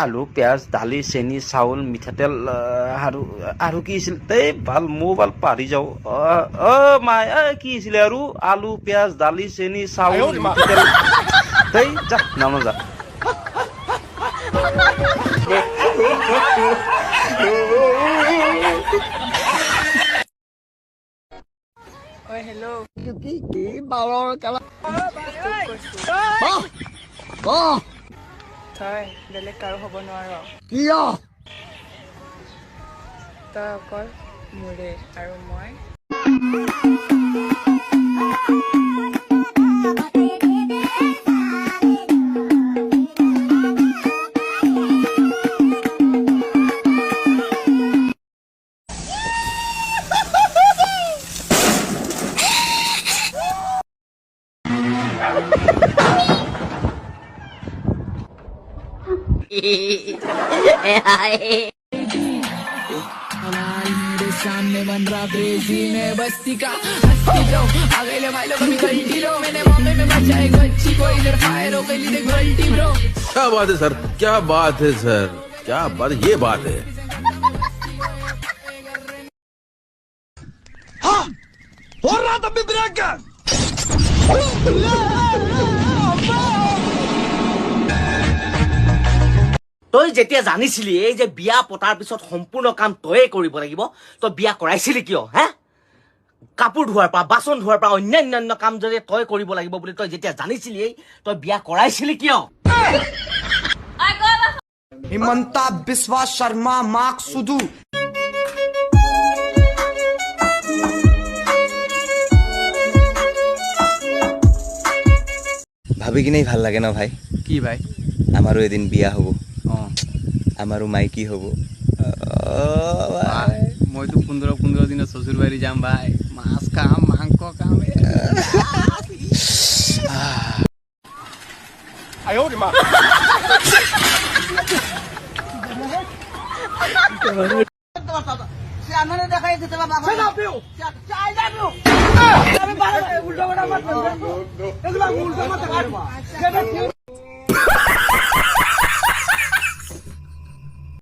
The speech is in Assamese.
আলু পিঁয়াজ দালি চেনি চাউল মিঠাতেল আৰু কি আছিল এই ভাল মই ভাল পাহৰি যাওঁ মাই কি আছিলে আৰু আলু পিঁয়াজ দালি চেনি চাউল মিঠাতেল এই যা নানো যা Oi, hello. কি বালৰ কালা তই বেলেগ কাৰো হ'ব নোৱাৰ কিয় তই অকল মোৰে আৰু মই सामने बन रहा क्रेजी में बस्ती का हस्ती जो अगले भाई लोग कभी गलती लो मैंने बॉम्बे में बचाए गच्ची को इधर फायर हो गई देख गलती ब्रो क्या बात है सर क्या बात है सर क्या बात ये बात है हाँ हो रहा था ब्रेक তই যেতিয়া জানিছিলি এই যে বিয়া পতাৰ পিছত সম্পূৰ্ণ কাম তয়ে কৰিব লাগিব তই বিয়া কৰাইছিলি কিয় হে কাপোৰ ধোৱাৰ পৰা বাচন ধোৱাৰ পৰা অন্যান্য কাম যদি তই কৰিব লাগিব বুলি তই যেতিয়া জানিছিলি তই বিয়া কৰাইছিলি কিয় हिमंता बिस्वा शर्मा मार्क सुधु ভাবি কিনেই ভাল লাগে ন ভাই কি ভাই আমাৰো এদিন বিয়া হ'ব আমাৰো মাইকী হ'ব মইতো 15 দিনৰ শ্বশুৰ বাৰী যাম ভাই মাছ খাম মাংস খাম आयो रे मां আমারে দেখাই দিতে বাবা চাই যাবো আমি বারে উল্টো বড় মত এগুলা উল্টো মত